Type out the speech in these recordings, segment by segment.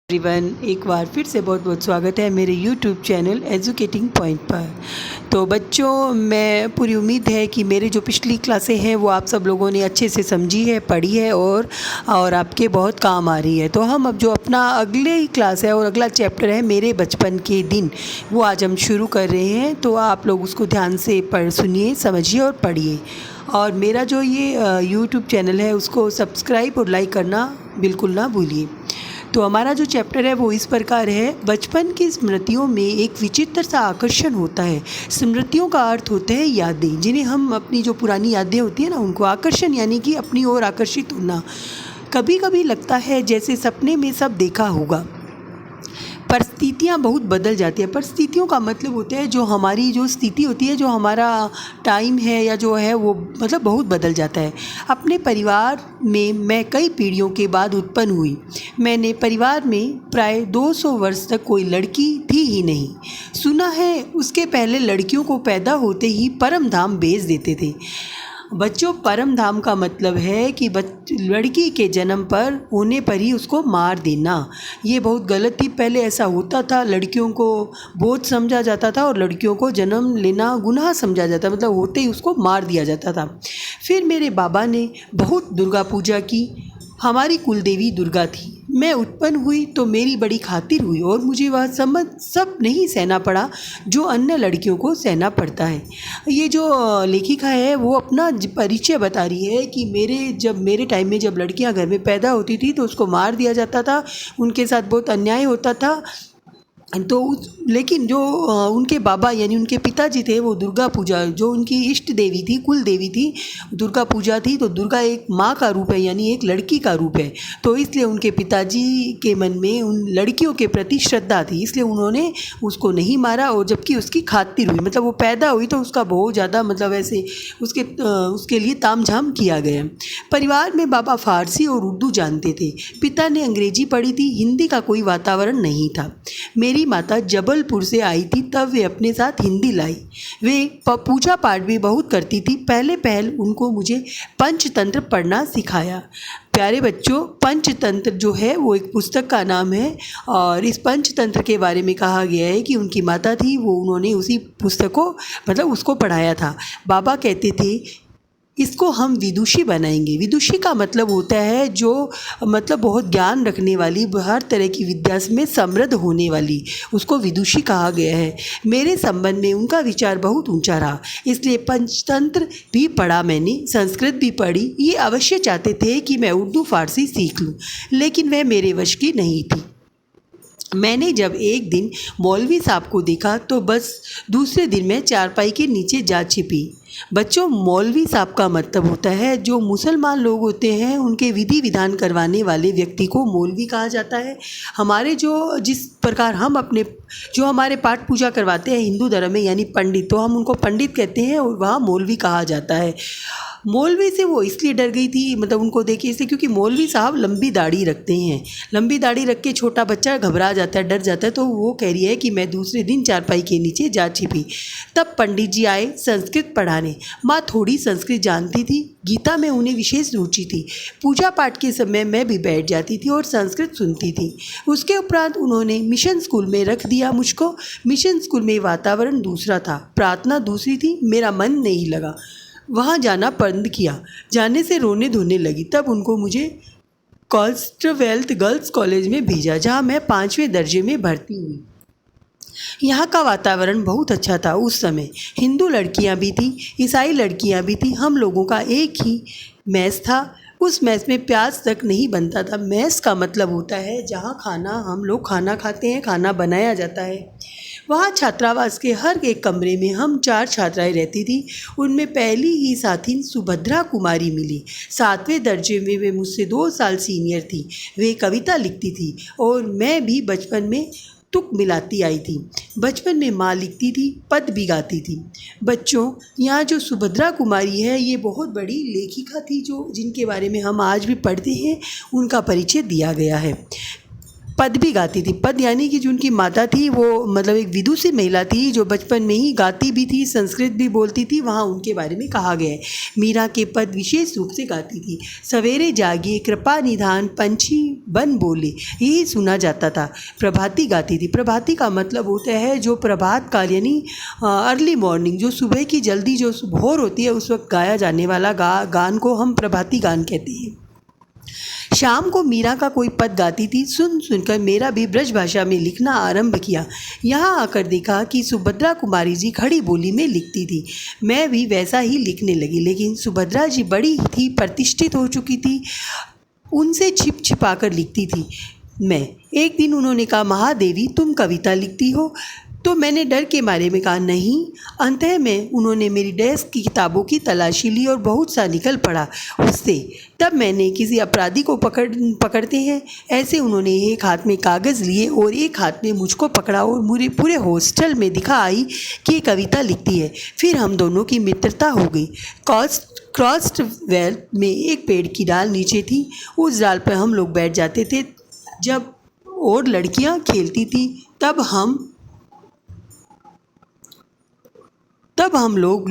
Everyone, एक बार फिर से बहुत बहुत स्वागत है मेरे यूट्यूब चैनल एजुकेटिंग पॉइंट पर। तो बच्चों, मैं पूरी उम्मीद है कि मेरे जो पिछली क्लासें हैं वो आप सब लोगों ने अच्छे से समझी है, पढ़ी है और आपके बहुत काम आ रही है। तो हम अब जो अपना अगले ही क्लास है और अगला चैप्टर है मेरे बचपन के दिन, वो आज हम शुरू कर रहे हैं। तो आप लोग उसको ध्यान से सुनिए, समझिए और पढ़िए। और मेरा जो ये यूट्यूब चैनल है उसको सब्सक्राइब और लाइक करना बिल्कुल ना भूलिए। तो हमारा जो चैप्टर है वो इस प्रकार है। बचपन की स्मृतियों में एक विचित्र सा आकर्षण होता है। स्मृतियों का अर्थ होता है यादें, जिन्हें हम अपनी जो पुरानी यादें होती हैं ना उनको आकर्षण यानी कि अपनी ओर आकर्षित होना। कभी कभी लगता है जैसे सपने में सब देखा होगा। परिस्थितियाँ बहुत बदल जाती हैं। परिस्थितियों का मतलब होता है जो हमारी जो स्थिति होती है, जो हमारा टाइम है या जो है वो मतलब बहुत बदल जाता है। अपने परिवार में मैं कई पीढ़ियों के बाद उत्पन्न हुई। मैंने परिवार में प्राय 200 वर्ष तक कोई लड़की थी ही नहीं। सुना है उसके पहले लड़कियों को पैदा होते ही परम धाम भेज देते थे। बच्चों, परम धाम का मतलब है कि लड़की के जन्म पर होने पर ही उसको मार देना। ये बहुत गलत थी। पहले ऐसा होता था, लड़कियों को बोझ समझा जाता था और लड़कियों को जन्म लेना गुनाह समझा जाता, मतलब होते ही उसको मार दिया जाता था। फिर मेरे बाबा ने बहुत दुर्गा पूजा की। हमारी कुलदेवी दुर्गा थी। मैं उत्पन्न हुई तो मेरी बड़ी खातिर हुई और मुझे वह सब नहीं सहना पड़ा जो अन्य लड़कियों को सहना पड़ता है। ये जो लेखिका है वो अपना परिचय बता रही है कि मेरे टाइम में जब लड़कियां घर में पैदा होती थी तो उसको मार दिया जाता था, उनके साथ बहुत अन्याय होता था। तो लेकिन जो उनके बाबा यानी उनके पिताजी थे वो दुर्गा पूजा, जो उनकी इष्ट देवी थी, कुल देवी थी, दुर्गा पूजा थी। तो दुर्गा एक माँ का रूप है यानी एक लड़की का रूप है। तो इसलिए उनके पिताजी के मन में उन लड़कियों के प्रति श्रद्धा थी, इसलिए उन्होंने उसको नहीं मारा। और जबकि उसकी खातिर हुई, मतलब वो पैदा हुई तो उसका बहुत ज़्यादा मतलब ऐसे उसके लिए तामझाम किया गया। परिवार में बाबा फारसी और उर्दू जानते थे, पिता ने अंग्रेजी पढ़ी थी, हिंदी का कोई वातावरण नहीं था। मेरी माता जबलपुर से आई थी, तब वे अपने साथ हिंदी लाई। वे पूजा पाठ भी बहुत करती थी। पहले उनको मुझे पंचतंत्र पढ़ना सिखाया। प्यारे बच्चों, पंचतंत्र जो है वो एक पुस्तक का नाम है और इस पंचतंत्र के बारे में कहा गया है कि उनकी माता थी, उन्होंने उसी पुस्तक को मतलब उसको पढ़ाया था। बाबा कहते थे इसको हम विदुषी बनाएंगे। विदुषी का मतलब होता है जो मतलब बहुत ज्ञान रखने वाली, हर तरह की विद्या में समृद्ध होने वाली, उसको विदुषी कहा गया है। मेरे संबंध में उनका विचार बहुत ऊंचा रहा, इसलिए पंचतंत्र भी पढ़ा मैंने, संस्कृत भी पढ़ी। ये अवश्य चाहते थे कि मैं उर्दू फारसी सीख लूँ, लेकिन वह मेरे वश की नहीं थी। मैंने जब एक दिन मौलवी साहब को देखा तो बस दूसरे दिन मैं चारपाई के नीचे जा छिपी। बच्चों, मौलवी साहब का मतलब होता है जो मुसलमान लोग होते हैं उनके विधि विधान करवाने वाले व्यक्ति को मौलवी कहा जाता है। हमारे जिस प्रकार हम हमारे पाठ पूजा करवाते हैं हिंदू धर्म में यानी पंडित, तो हम उनको पंडित कहते हैं और वहाँ मौलवी कहा जाता है। मौलवी से वो इसलिए डर गई थी, मतलब उनको देखे इसलिए क्योंकि मौलवी साहब लंबी दाढ़ी रखते हैं। लंबी दाढ़ी रख के छोटा बच्चा घबरा जाता है, डर जाता है। तो वो कह रही है कि मैं दूसरे दिन चारपाई के नीचे जा छिपी। तब पंडित जी आए संस्कृत पढ़ाने। माँ थोड़ी संस्कृत जानती थी, गीता में उन्हें विशेष रुचि थी। पूजा पाठ के समय मैं भी बैठ जाती थी और संस्कृत सुनती थी। उसके उपरांत उन्होंने मिशन स्कूल में रख दिया मुझको। मिशन स्कूल में वातावरण दूसरा था, प्रार्थना दूसरी थी, मेरा मन नहीं लगा, वहाँ जाना बंद किया। जाने से रोने धोने लगी। तब उनको मुझे कॉस्टवेल्थ गर्ल्स कॉलेज में भेजा, जहाँ मैं 5वें दर्जे में भर्ती हुई। यहाँ का वातावरण बहुत अच्छा था। उस समय हिंदू लड़कियाँ भी थीं, ईसाई लड़कियाँ भी थीं। हम लोगों का एक ही मेस था। उस मेस में प्याज तक नहीं बनता था। मेस का मतलब होता है जहाँ हम लोग खाना खाते हैं, खाना बनाया जाता है। वहाँ छात्रावास के हर एक कमरे में हम 4 छात्राएं रहती थी। उनमें पहली ही साथी सुभद्रा कुमारी मिली। 7वें दर्जे में वे मुझसे 2 साल सीनियर थी। वे कविता लिखती थी और मैं भी बचपन में तुक मिलाती आई थी। बचपन में माँ लिखती थी, पद भी गाती थी। बच्चों, यहाँ जो सुभद्रा कुमारी है ये बहुत बड़ी लेखिका थी, जिनके बारे में हम आज भी पढ़ते हैं, उनका परिचय दिया गया है। पद भी गाती थी। पद यानी कि जो उनकी माता थी वो मतलब एक विदुषी महिला थी जो बचपन में ही गाती भी थी, संस्कृत भी बोलती थी। वहाँ उनके बारे में कहा गया है। मीरा के पद विशेष रूप से गाती थी। सवेरे जागिए कृपा निधान पंछी बन बोले, यही सुना जाता था। प्रभाती गाती थी। प्रभाती का मतलब होता है जो प्रभात काल यानी अर्ली मॉर्निंग, जो सुबह की जल्दी जो भोर होती है उस वक्त गाया जाने वाला गान को हम प्रभाती गान कहते हैं। शाम को मीरा का कोई पद गाती थी। सुनकर मेरा भी ब्रज भाषा में लिखना आरंभ किया। यहाँ आकर देखा कि सुभद्रा कुमारी जी खड़ी बोली में लिखती थी। मैं भी वैसा ही लिखने लगी, लेकिन सुभद्रा जी बड़ी थी, प्रतिष्ठित हो चुकी थी, उनसे छिपा कर लिखती थी। मैं एक दिन उन्होंने कहा, महादेवी तुम कविता लिखती हो? तो मैंने डर के मारे में कहा नहीं। अंततः में उन्होंने मेरी डेस्क की किताबों की तलाशी ली और बहुत सा निकल पड़ा उससे। तब मैंने किसी अपराधी को पकड़ते हैं ऐसे उन्होंने एक हाथ में कागज़ लिए और एक हाथ में मुझको पकड़ा और मुझे पूरे हॉस्टल में दिखा आई कि ये कविता लिखती है। फिर हम दोनों की मित्रता हो गई। क्रॉस्ड वेल में एक पेड़ की डाल नीचे थी। उस डाल पर हम लोग बैठ जाते थे जब और लड़कियां खेलती थी। तब हम लोग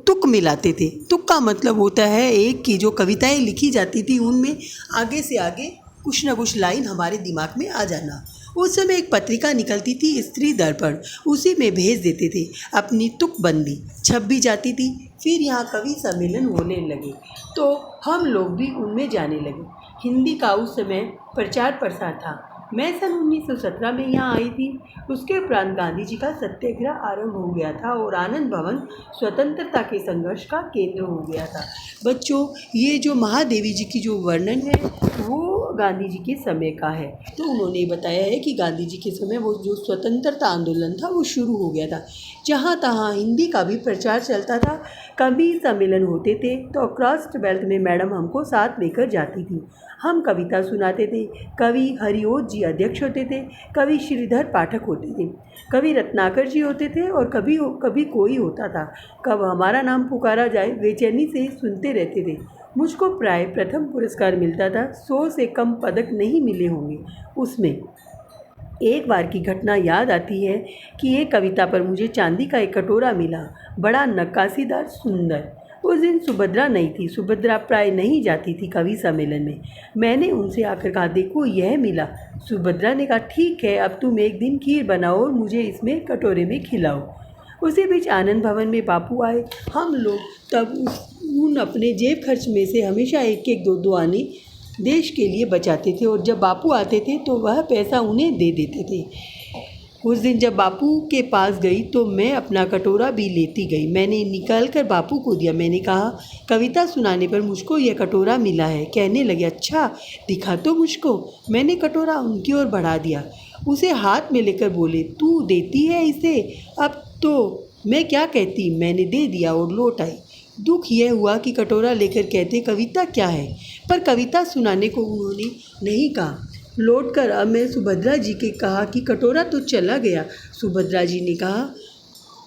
तुक मिलाते थे। तुक का मतलब होता है एक की जो कविताएं लिखी जाती थी उनमें आगे से आगे कुछ ना कुछ लाइन हमारे दिमाग में आ जाना। उस समय एक पत्रिका निकलती थी स्त्री दर्पण, उसी में भेज देते थे। अपनी तुकबंदी छप भी जाती थी। फिर यहाँ कवि सम्मेलन होने लगे तो हम लोग भी उनमें जाने लगे। हिंदी का उस समय प्रचार प्रसार था। मैं सन 1917 में यहाँ आई थी। उसके उपरांत गांधी जी का सत्याग्रह आरंभ हो गया था और आनंद भवन स्वतंत्रता के संघर्ष का केंद्र हो गया था। बच्चों, ये जो महादेवी जी की जो वर्णन है वो गांधी जी के समय का है। तो उन्होंने बताया है कि गांधी जी के समय वो जो स्वतंत्रता आंदोलन था वो शुरू हो गया था। जहाँ तहाँ हिंदी का भी प्रचार चलता था। कवि सम्मेलन होते थे तो क्रॉस्ड बेल्ट में मैडम हमको साथ लेकर जाती थी। हम कविता सुनाते थे। कवि हरिओत जी अध्यक्ष होते थे, कवि श्रीधर पाठक होते थे, कवि रत्नाकर जी होते थे और कभी कोई होता था। कब हमारा नाम पुकारा जाए बेचैनी से सुनते रहते थे। मुझको प्राय प्रथम पुरस्कार मिलता था। 100 से कम पदक नहीं मिले होंगे उसमें। एक बार की घटना याद आती है कि एक कविता पर मुझे चांदी का एक कटोरा मिला, बड़ा नक्काशीदार, सुंदर। उस दिन सुभद्रा नहीं थी। सुभद्रा प्राय नहीं जाती थी कवि सम्मेलन में। मैंने उनसे आकर कहा, देखो यह मिला। सुभद्रा ने कहा, ठीक है, अब तुम एक दिन खीर बनाओ और मुझे इसमें कटोरे में खिलाओ। उसी बीच आनंद भवन में बापू आए। हम लोग तब उन अपने जेब खर्च में से हमेशा एक एक दो दो आने देश के लिए बचाते थे और जब बापू आते थे तो वह पैसा उन्हें दे देते थे। उस दिन जब बापू के पास गई तो मैं अपना कटोरा भी लेती गई। मैंने निकाल कर बापू को दिया। मैंने कहा, कविता सुनाने पर मुझको यह कटोरा मिला है। कहने लगे, अच्छा दिखा तो मुझको। मैंने कटोरा उनकी ओर बढ़ा दिया। उसे हाथ में लेकर बोले, तू देती है इसे? अब तो मैं क्या कहती। मैंने दे दिया और लौट आई। दुख यह हुआ कि कटोरा लेकर कहते, कविता क्या है? पर कविता सुनाने को उन्होंने नहीं कहा। लौटकर अब मैं सुभद्रा जी के कहा कि कटोरा तो चला गया। सुभद्रा जी ने कहा,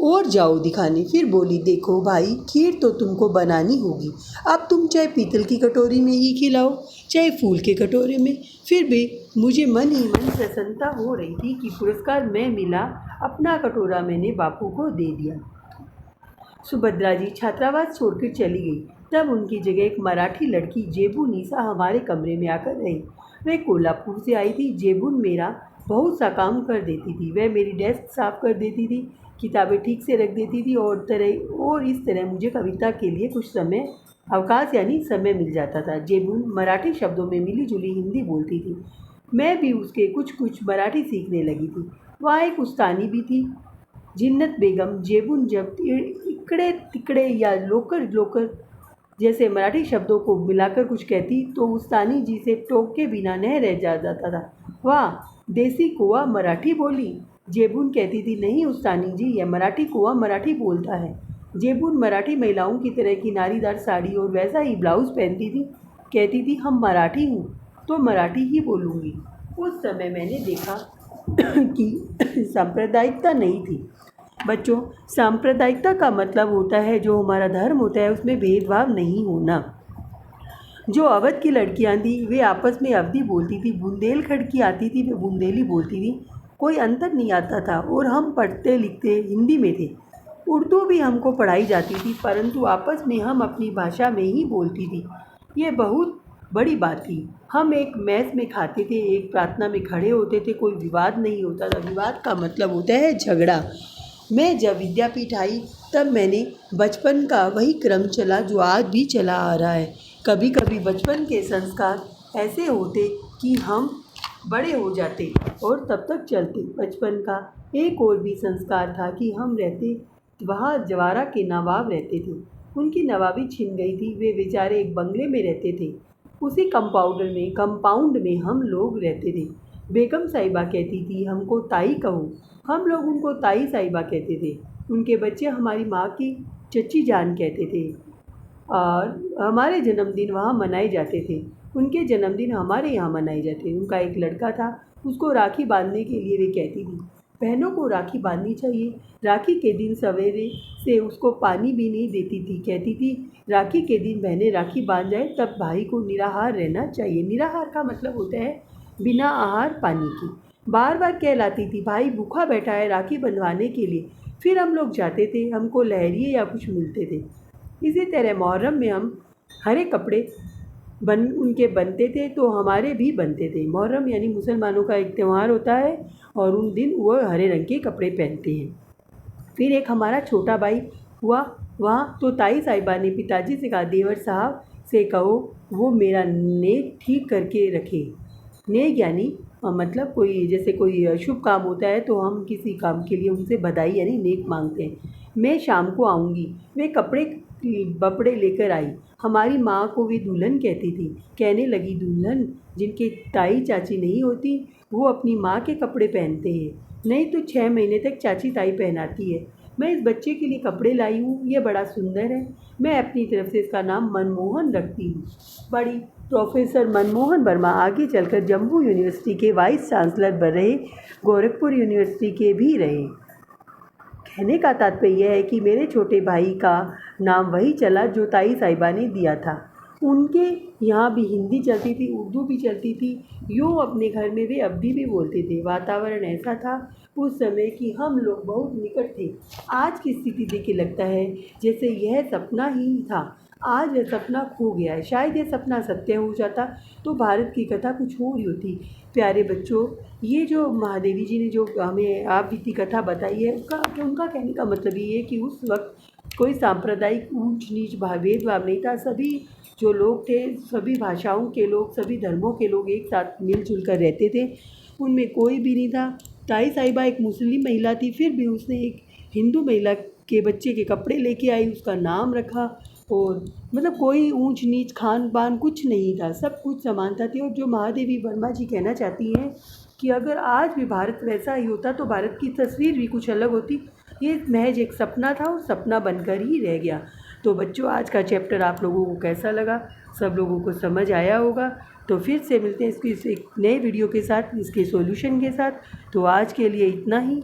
और जाओ दिखाने। फिर बोली, देखो भाई, खीर तो तुमको बनानी होगी। अब तुम चाहे पीतल की कटोरी में ही खिलाओ चाहे फूल के कटोरे में। फिर भी मुझे मन ही मन प्रसन्नता हो रही थी कि पुरस्कार मैं मिला। अपना कटोरा मैंने बापू को दे दिया। सुभद्रा जी छात्रावास छोड़कर चली गई। तब उनकी जगह एक मराठी लड़की जेबू निशा हमारे कमरे में आकर रही। वह कोल्हापुर से आई थी। जेबून मेरा बहुत सा काम कर देती थी। वह मेरी डेस्क साफ कर देती थी, किताबें ठीक से रख देती थी और इस तरह मुझे कविता के लिए कुछ समय अवकाश यानी समय मिल जाता था। जेबून मराठी शब्दों में मिली जुली हिंदी बोलती थी। मैं भी उसके कुछ मराठी सीखने लगी थी। वहाँ एक उस्तानी भी थी, जिन्नत बेगम। जेबून जब इकड़े तिकड़े या लोकर जैसे मराठी शब्दों को मिलाकर कुछ कहती तो उस्तानी जी से टोक के बिना न रह जाता था। वाह, देसी कोआ मराठी बोली। जेबून कहती थी, नहीं उस्तानी जी, यह मराठी कोआ मराठी बोलता है। जेबून मराठी महिलाओं की तरह की नारीदार साड़ी और वैसा ही ब्लाउज़ पहनती थी। कहती थी, हम मराठी हूँ तो मराठी ही बोलूँगी। उस समय मैंने देखा कि सांप्रदायिकता नहीं थी। बच्चों, सांप्रदायिकता का मतलब होता है जो हमारा धर्म होता है उसमें भेदभाव नहीं होना। जो अवध की लड़कियां थी वे आपस में अवधी बोलती थी, बुंदेलखंड की आती थी वे बुंदेली बोलती थी। कोई अंतर नहीं आता था और हम पढ़ते लिखते हिंदी में थे। उर्दू भी हमको पढ़ाई जाती थी, परंतु आपस में हम अपनी भाषा में ही बोलती थी। ये बहुत बड़ी बात थी। हम एक मेस में खाते थे, एक प्रार्थना में खड़े होते थे, कोई विवाद नहीं होता था। विवाद का मतलब होता है झगड़ा। मैं जब विद्यापीठ आई तब मैंने बचपन का वही क्रम चला जो आज भी चला आ रहा है। कभी कभी बचपन के संस्कार ऐसे होते कि हम बड़े हो जाते और तब तक चलते। बचपन का एक और भी संस्कार था कि हम रहते वहाँ जवारा के नवाब रहते थे। उनकी नवाबी छिन गई थी, वे बेचारे एक बंगले में रहते थे। उसी कंपाउंड में हम लोग रहते थे। बेगम साहिबा कहती थी हमको ताई कहो, हम लोग उनको ताई साहिबा कहते थे। उनके बच्चे हमारी माँ की चची जान कहते थे और हमारे जन्मदिन वहाँ मनाए जाते थे। उनके जन्मदिन हमारे यहाँ मनाए जाते। उनका एक लड़का था, उसको राखी बांधने के लिए वे कहती थी बहनों को राखी बांधनी चाहिए। राखी के दिन सवेरे से उसको पानी भी नहीं देती थी। कहती थी राखी के दिन बहनें राखी बांध जाए तब भाई को निराहार रहना चाहिए। निराहार का मतलब होता है बिना आहार पानी की। बार बार कहलाती थी भाई भूखा बैठा है राखी बंधवाने के लिए। फिर हम लोग जाते थे, हमको लहरिए या कुछ मिलते थे। इसी तरह मुहर्रम में हम हरे कपड़े उनके बनते थे तो हमारे भी बनते थे। मुहर्रम यानी मुसलमानों का एक त्यौहार होता है और उन दिन वह हरे रंग के कपड़े पहनते हैं। फिर एक हमारा छोटा भाई हुआ वहाँ, तो ताई साहिबा ने पिताजी से कहा देवर साहब से कहो वो मेरा नेक ठीक करके रखे। नेक यानी मतलब कोई जैसे कोई शुभ काम होता है तो हम किसी काम के लिए उनसे बधाई यानी नेक मांगते हैं। मैं शाम को आऊँगी। वे कपड़े बपड़े लेकर आई। हमारी माँ को वे दुल्हन कहती थी। कहने लगी दुल्हन जिनके ताई चाची नहीं होती वो अपनी माँ के कपड़े पहनते हैं, नहीं तो 6 महीने तक चाची ताई पहनाती है। मैं इस बच्चे के लिए कपड़े लाई हूँ, ये बड़ा सुंदर है। मैं अपनी तरफ से इसका नाम मनमोहन रखती हूँ। बड़ी प्रोफेसर मनमोहन वर्मा आगे चलकर जम्मू यूनिवर्सिटी के वाइस चांसलर बन रहे, गोरखपुर यूनिवर्सिटी के भी रहे। कहने का तात्पर्य यह है कि मेरे छोटे भाई का नाम वही चला जो ताई साहिबा ने दिया था। उनके यहाँ भी हिंदी चलती थी, उर्दू भी चलती थी। यूँ अपने घर में वे अवधी भी बोलते थे। वातावरण ऐसा था उस समय कि हम लोग बहुत निकट थे। आज की स्थिति देख के लगता है जैसे यह सपना ही था। आज यह सपना खो गया है। शायद यह सपना सत्य हो जाता तो भारत की कथा कुछ और ही होती। प्यारे बच्चों, ये जो महादेवी जी ने जो हमें आप बीती कथा बताई है उनका कहने का मतलब ये है कि उस वक्त कोई सांप्रदायिक ऊंच नीच भेदभाव नहीं था। सभी जो लोग थे, सभी भाषाओं के लोग, सभी धर्मों के लोग एक साथ मिलजुल कर रहते थे। उनमें कोई भी नहीं था। ताई साहिबा एक मुस्लिम महिला थी, फिर भी उसने एक हिंदू महिला के बच्चे के कपड़े लेके आई, उसका नाम रखा और मतलब कोई ऊंच नीच खान पान कुछ नहीं था, सब कुछ समानता थी। और जो महादेवी वर्मा जी कहना चाहती हैं कि अगर आज भी भारत वैसा ही होता तो भारत की तस्वीर भी कुछ अलग होती। ये महज एक सपना था और सपना बनकर ही रह गया। तो बच्चों, आज का चैप्टर आप लोगों को कैसा लगा? सब लोगों को समझ आया होगा। तो फिर से मिलते हैं इसकी एक नए वीडियो के साथ, इसके सॉल्यूशन के साथ। तो आज के लिए इतना ही।